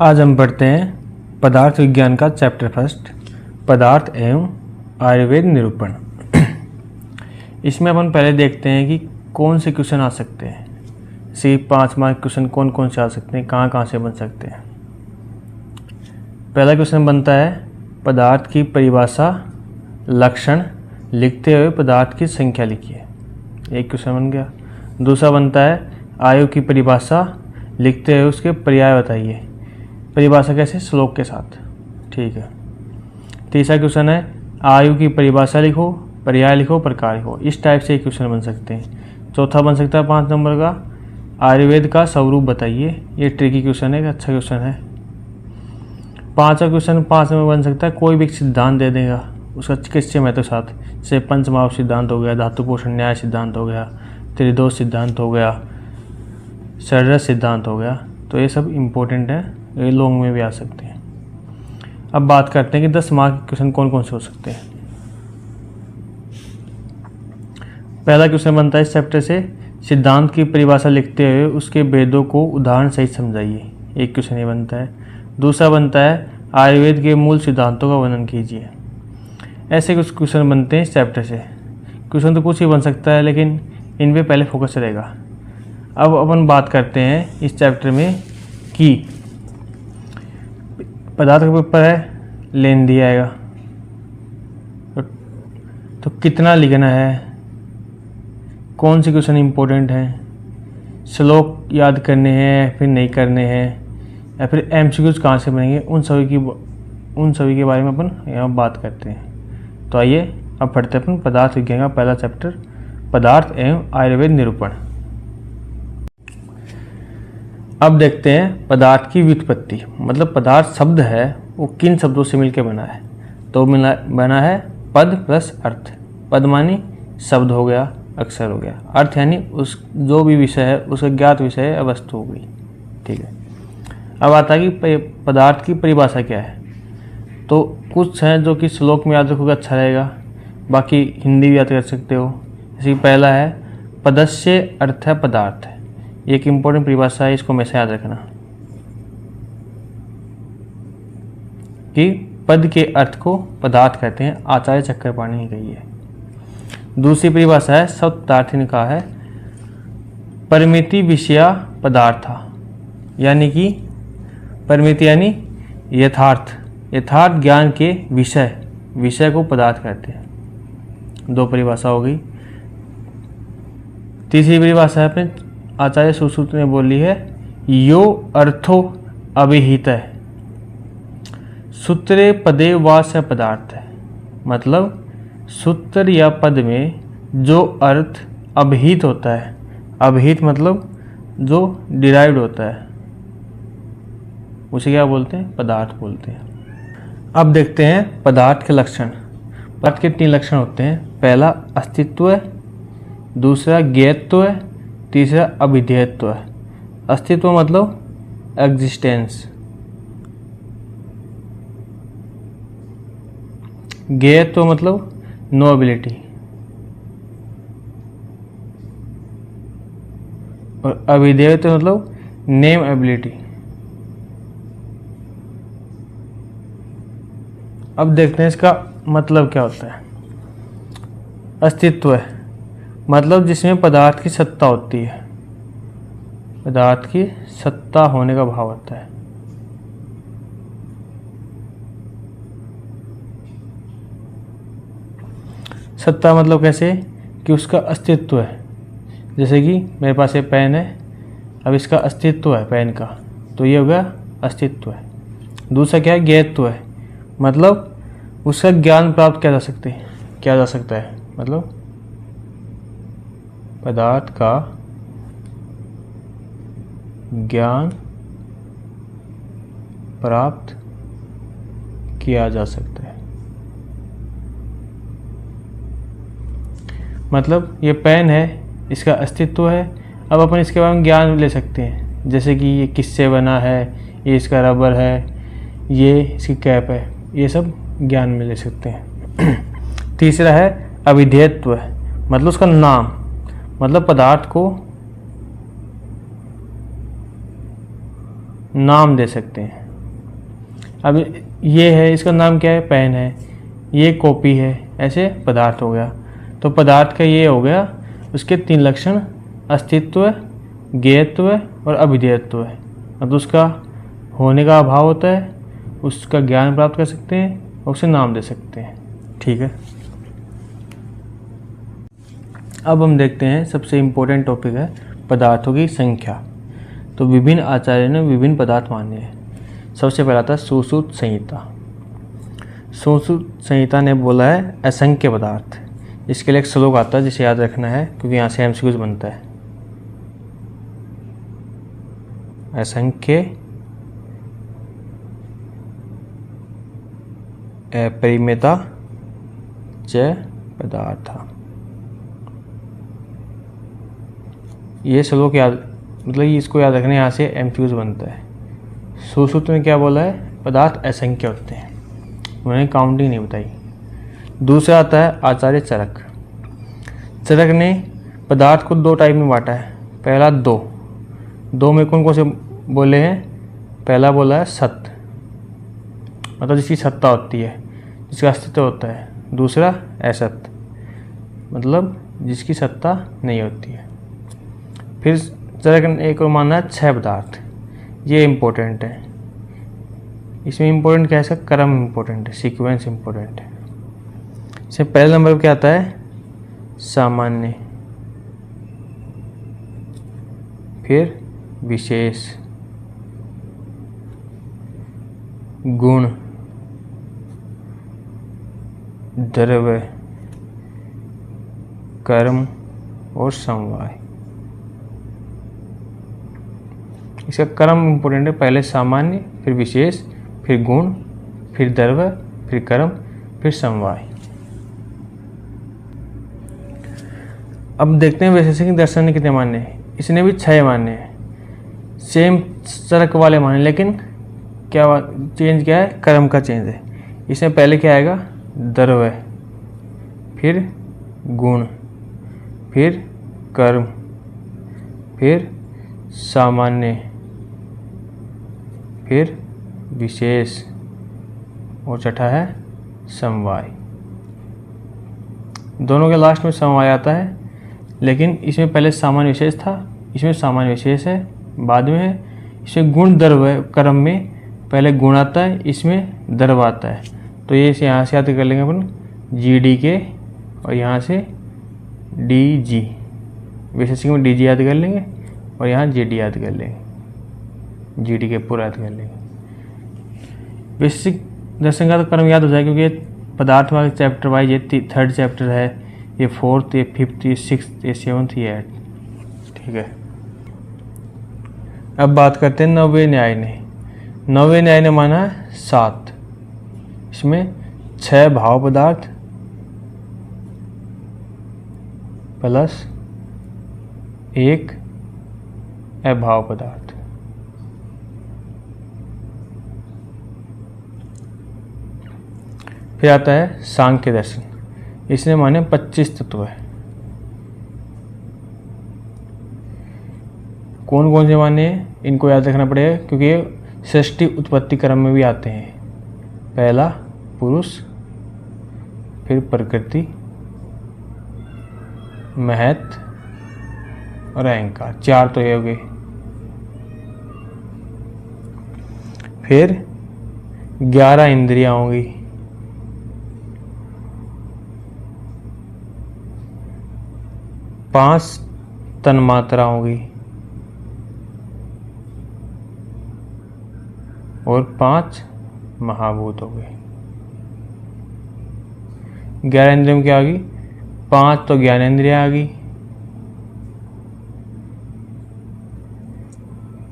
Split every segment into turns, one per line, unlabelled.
आज हम पढ़ते हैं पदार्थ विज्ञान का चैप्टर फर्स्ट, पदार्थ एवं आयुर्वेद निरूपण। इसमें अपन पहले देखते हैं कि कौन से क्वेश्चन आ सकते हैं। जैसे 5 मार्क क्वेश्चन कौन कौन से आ सकते हैं, कहाँ कहाँ से बन सकते हैं। पहला क्वेश्चन बनता है पदार्थ की परिभाषा लक्षण लिखते हुए पदार्थ की संख्या लिखिए। एक क्वेश्चन बन गया। दूसरा बनता है आयु की परिभाषा लिखते हुए उसके पर्याय बताइए। परिभाषा कैसे? श्लोक के साथ। ठीक है। तीसरा क्वेश्चन है आयु की परिभाषा लिखो, पर्याय लिखो, प्रकार लिखो। इस टाइप से क्वेश्चन बन सकते हैं। चौथा बन सकता है 5 नंबर का आयुर्वेद का स्वरूप बताइए। ये ट्रिकी क्वेश्चन है, अच्छा क्वेश्चन है। पांचवा क्वेश्चन 5 नंबर बन सकता है कोई भी सिद्धांत दे देगा उसका चिकित्सीय महत्व के साथ। जैसे पंचमहाभूत सिद्धांत हो गया, धातु पोषण न्याय सिद्धांत हो गया, त्रिदोष सिद्धांत हो गया, षड्रस सिद्धांत हो गया। तो ये सब इम्पोर्टेंट है, ये लॉन्ग में भी आ सकते हैं। अब बात करते हैं कि 10 मार्क के क्वेश्चन कौन कौन से हो सकते हैं। पहला क्वेश्चन बनता है इस चैप्टर से सिद्धांत की परिभाषा लिखते हुए उसके भेदों को उदाहरण सहित समझाइए। एक क्वेश्चन ये बनता है। दूसरा बनता है आयुर्वेद के मूल सिद्धांतों का वर्णन कीजिए। ऐसे कुछ क्वेश्चन बनते हैं इस चैप्टर से। क्वेश्चन तो कुछ ही बन सकता है लेकिन इन पे पहले फोकस रहेगा। अब अपन बात करते हैं इस चैप्टर में कि पदार्थ का पेपर है, लेन दिया आएगा तो कितना लिखना है, कौन से क्वेश्चन इंपॉर्टेंट हैं, श्लोक याद करने हैं फिर नहीं करने हैं, या फिर एमसीक्यूज कहाँ से बनेंगे, उन सभी के बारे में अपन यहाँ बात करते हैं। तो आइए अब पढ़ते हैं अपन पदार्थ विज्ञान का पहला चैप्टर, पदार्थ एवं आयुर्वेद निरूपण। अब देखते हैं पदार्थ की व्युत्पत्ति, मतलब पदार्थ शब्द है वो किन शब्दों से मिलकर बना है। तो बना है पद प्लस अर्थ। पद मानी शब्द हो गया, अक्षर हो गया, अर्थ यानी उस जो भी विषय है उसका ज्ञात विषय है, वस्तु हो गई। ठीक है। अब आता है कि पदार्थ की परिभाषा क्या है। तो कुछ हैं जो कि श्लोक में याद रखोगे अच्छा रहेगा, बाकी हिंदी भी याद कर सकते हो। जैसे पहला है पदस्य अर्थ है पदार्थ। ये एक इम्पोर्टेंट परिभाषा है, इसको हमेशा याद रखना कि पद के अर्थ को पदार्थ कहते हैं। आचार्य चक्रपाणी ने कही है। दूसरी परिभाषा है सत्तार्थी ने कहा है परिमिति विषया पदार्था, यानी कि परिमिति यानी यथार्थ ज्ञान के विषय को पदार्थ कहते हैं। 2 परिभाषा हो गई। तीसरी परिभाषा है अपने आचार्य सुश्रुत ने बोली है यो अर्थो अभिहित है सूत्रे पदे वास्य पदार्थ है। मतलब सूत्र या पद में जो अर्थ अभिहित होता है, अभिहित मतलब जो डिराइव्ड होता है, उसे क्या बोलते हैं? पदार्थ बोलते हैं। अब देखते हैं पदार्थ के लक्षण। पदार्थ के 3 लक्षण होते हैं। पहला अस्तित्व है, दूसरा ज्ञेयत्व है, तीसरा अभिधेयत्व है। अस्तित्व मतलब एग्जिस्टेंस, ज्ञेयत्व मतलब नोबिलिटी, और अभिधेयत्व मतलब नेम एबिलिटी। अब देखते हैं इसका मतलब क्या होता है। अस्तित्व है मतलब जिसमें पदार्थ की सत्ता होती है, पदार्थ की सत्ता होने का भाव होता है। सत्ता मतलब कैसे कि उसका अस्तित्व है। जैसे कि मेरे पास ये पेन है, अब इसका अस्तित्व है पेन का, तो ये होगा अस्तित्व है। दूसरा क्या है? ज्ञेयत्व है, मतलब उसका ज्ञान प्राप्त किया जा सकता है। मतलब पदार्थ का ज्ञान प्राप्त किया जा सकता है। मतलब ये पेन है, इसका अस्तित्व है, अब अपन इसके बारे में ज्ञान ले सकते हैं। जैसे कि ये किससे बना है, ये इसका रबर है, ये इसकी कैप है, ये सब ज्ञान में ले सकते हैं। तीसरा है अभिधेयत्व, मतलब उसका नाम, मतलब पदार्थ को नाम दे सकते हैं। अब ये है, इसका नाम क्या है, पेन है, ये कॉपी है, ऐसे पदार्थ हो गया। तो पदार्थ का ये हो गया, उसके 3 लक्षण, अस्तित्व, ज्ञेयत्व और अभिधेयत्व है। अब उसका होने का अभाव होता है, उसका ज्ञान प्राप्त कर सकते हैं और उसे नाम दे सकते हैं। ठीक है, अब हम देखते हैं सबसे इम्पोर्टेंट टॉपिक है पदार्थों की संख्या। तो विभिन्न आचार्यों ने विभिन्न पदार्थ माने हैं। सबसे पहला था सुश्रुत संहिता। सुश्रुत संहिता ने बोला है असंख्य पदार्थ। इसके लिए एक श्लोक आता है जिसे याद रखना है, क्योंकि यहाँ से एमसीक्यूज बनता है। असंख्य अपरिमिता च पदार्था। ये श्लोक याद, मतलब इसको याद रखना, यहाँ से एमसीक्यूज बनता है। सुश्रुत में क्या बोला है, पदार्थ असंख्य होते हैं, उन्होंने काउंटिंग नहीं बताई। दूसरा आता है आचार्य चरक। चरक ने पदार्थ को 2 टाइप में बांटा है। पहला दो में कौन कौन से बोले हैं, पहला बोला है सत्य, मतलब जिसकी सत्ता होती है, जिसका अस्तित्व होता है। दूसरा असत्य, मतलब जिसकी सत्ता नहीं होती है। फिर चरक ने एक और माना है 6 पदार्थ। ये इम्पोर्टेंट है, इसमें इम्पोर्टेंट क्या है, इसका क्रम इम्पोर्टेंट है, सीक्वेंस इम्पोर्टेंट है। इसमें पहले नंबर पर क्या आता है, सामान्य, फिर विशेष, गुण, द्रव्य, कर्म और समवाय। इसका क्रम इम्पोर्टेंट है, पहले सामान्य, फिर विशेष, फिर गुण, फिर द्रव्य, फिर कर्म, फिर समवाय। अब देखते हैं वैशेषिक दर्शन ने कितने माने हैं। इसने भी 6 माने हैं, सेम चरक वाले माने, लेकिन क्या चेंज क्या है, कर्म का चेंज है। इसमें पहले क्या आएगा, द्रव्य, फिर गुण, फिर कर्म, फिर सामान्य, फिर विशेष और छठा है समवाय। दोनों के लास्ट में समवाय आता है, लेकिन इसमें पहले सामान्य विशेष था, इसमें सामान्य विशेष है, बाद में है। इसमें गुण द्रव्य कर्म में पहले गुण आता है, इसमें द्रव्य आता है। तो ये इसे यहाँ से याद कर लेंगे अपन, GD के, और यहाँ से DG, विशेषिक में DG याद कर लेंगे और यहाँ GD याद कर लेंगे, GD के पूरा याद कर लेंगे। वैशेषिक दर्शन का तो क्रम याद हो जाए, क्योंकि ये पदार्थ वाले चैप्टर वाइज, ये 3rd चैप्टर है, ये 4th, ये 5th, ये 6th, ये 7th, ये 8th। ठीक है, अब बात करते हैं नौवें न्याय ने। नौवें न्याय ने माना है 7। इसमें 6 भाव पदार्थ प्लस 1 अभाव पदार्थ। फिर आता है सांख्य दर्शन। इसने माने 25 तत्व है। कौन कौन से माने हैं, इनको याद रखना पड़ेगा, क्योंकि ये सृष्टि उत्पत्ति क्रम में भी आते हैं। पहला पुरुष, फिर प्रकृति, महत और अहंकार, 4 तो ये हो गए। फिर 11 इंद्रियां होंगी, पांच तन्मात्रा होगी और 5 महाभूत हो गए। 11 इंद्रियों में क्या आ गई, 5 तो ज्ञानेंद्रियां आ गई,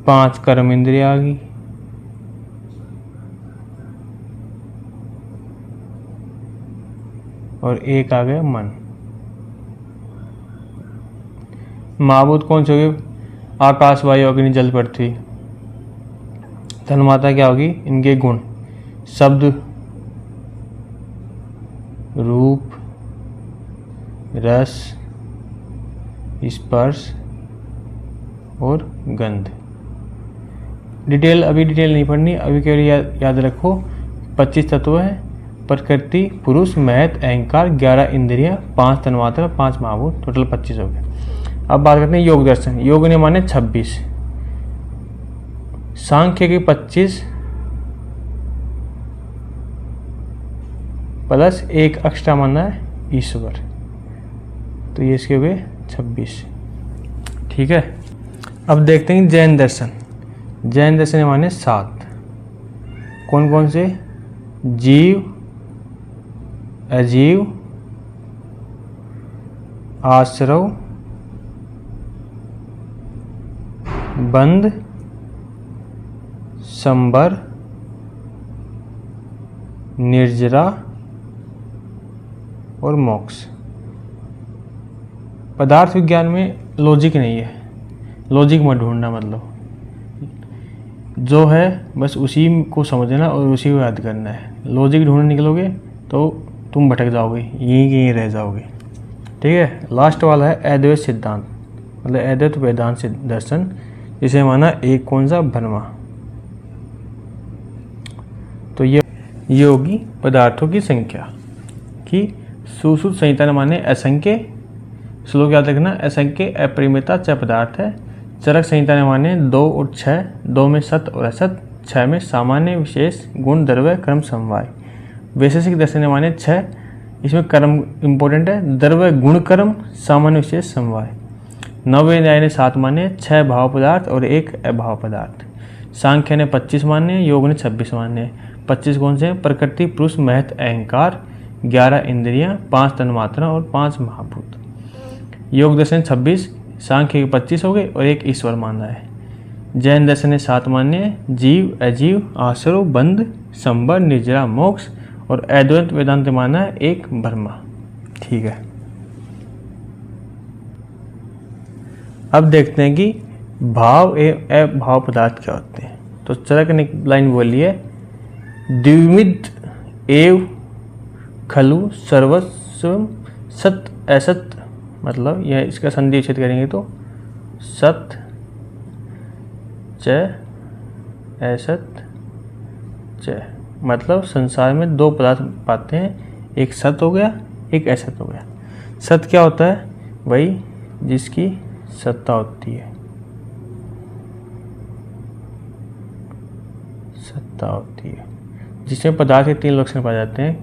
5 कर्म इंद्रियां आ गई, और 1 आ गया मन। महाभूत कौन से हो गए, आकाश, वायु, अग्नि, जल, पृथ्वी। तन्मात्रा क्या होगी, इनके गुण, शब्द, रूप, रस, स्पर्श और गंध। डिटेल नहीं पढ़नी, अभी केवल याद रखो 25 तत्व हैं, प्रकृति, पुरुष, महत, अहंकार, 11 इंद्रियां, 5 तन्मात्रा, 5 महाभूत, टोटल 25 हो गए। अब बात करते हैं योग दर्शन। योग ने माने 26, सांख्य के 25 प्लस एक एक्स्ट्रा माना है ईश्वर, तो ये इसके हो गए 26। ठीक है, अब देखते हैं जैन दर्शन। जैन दर्शन माने 7। कौन कौन से? जीव, अजीव, आश्रव, बंध, संबर, निर्जरा और मोक्ष। पदार्थ विज्ञान में लॉजिक नहीं है, लॉजिक मत ढूंढना, मतलब जो है बस उसी को समझना और उसी को याद करना है। लॉजिक ढूंढने निकलोगे तो तुम भटक जाओगे, यहीं रह जाओगे। ठीक है, लास्ट वाला है अद्वैत सिद्धांत, मतलब अद्वैत वेदांत दर्शन, जिसे माना एक कौन सा? ब्रह्मा। तो ये होगी पदार्थों की संख्या की सुश्रुत संहिता ने माने असंख्य। श्लोक याद रखना, असंख्य अपरिमिता च पदार्थ है। चरक संहिता ने माने 2 और 6, 2 में सत और असत, 6 में सामान्य विशेष गुण द्रव्य कर्म समवाय। वैशेषिक दर्शन ने माने 6, इसमें कर्म इंपॉर्टेंट है, द्रव्य गुण कर्म सामान्य विशेष समवाय। नवे न्याय ने 7 माने, 6 भाव पदार्थ और 1 अभाव पदार्थ। सांख्य ने 25 माने, योग ने 26 माने। 25 कौन से? प्रकृति, पुरुष, महत, अहंकार, 11 इंद्रियां, 5 तन्मात्रा और 5 महाभूत। योग दर्शन 26, सांख्य के 25 हो गए और 1 ईश्वर माना है। जैन दर्शन ने 7 माने, जीव, अजीव, आश्रव, बंध, संबर, निर्जरा, मोक्ष, और अद्वैत वेदांत माना है 1 ब्रह्मा। ठीक है, अब देखते हैं कि भाव एवं अभाव पदार्थ क्या होते हैं। तो चरक ने लाइन बोली है, द्विविध एव खलु सर्वस्व सत असत, मतलब यह इसका संधि विच्छेद करेंगे तो सत च असत च, मतलब संसार में 2 पदार्थ पाते हैं, एक सत हो गया, एक असत हो गया। सत क्या होता है? वही जिसकी सत्ता होती है, सत्ता होती है, जिसमें पदार्थ के 3 लक्षण पाए जाते हैं,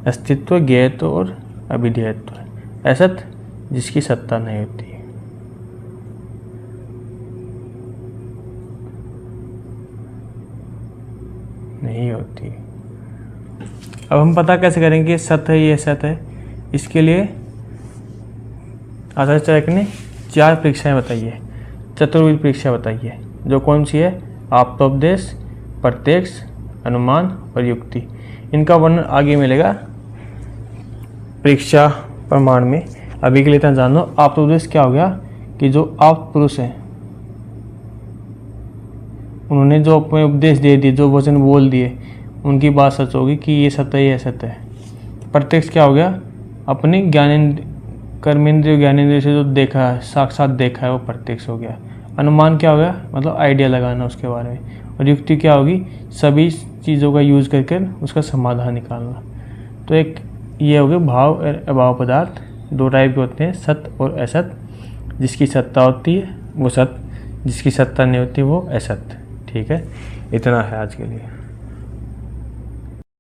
अस्तित्व, ज्ञेयत्व और अविधेयत्व। असत जिसकी सत्ता नहीं होती है। नहीं होती। अब हम पता कैसे करेंगे सत्य है ये सत्य है? इसके लिए आचार्य चरक ने 4 परीक्षाएं बताई है, चतुर्विध परीक्षा बताई है, जो कौन सी है? आप्तोपदेश, प्रत्यक्ष, अनुमान और युक्ति। इनका वर्णन आगे मिलेगा परीक्षा प्रमाण में। अभी के लिए इतना जानो, आप्तोपदेश क्या हो गया कि जो आप पुरुष हैं उन्होंने जो अपने उपदेश दे दिए, जो वचन बोल दिए, उनकी बात सच होगी कि ये सत्य है, ये सत्य है। प्रत्यक्ष क्या हो गया? अपने कर्मेंद्रिय ज्ञानेंद्रिय से जो देखा है, साक्षात देखा है, वो प्रत्यक्ष हो गया। अनुमान क्या हो गया? मतलब आइडिया लगाना उसके बारे में। और युक्ति क्या होगी? सभी चीज़ों का यूज करके उसका समाधान निकालना। तो एक ये हो गया भाव और अभाव पदार्थ। 2 टाइप के होते हैं, सत और असत। जिसकी सत्ता होती है वो सत, जिसकी सत्ता नहीं होती वो असत। ठीक है, इतना है आज के लिए।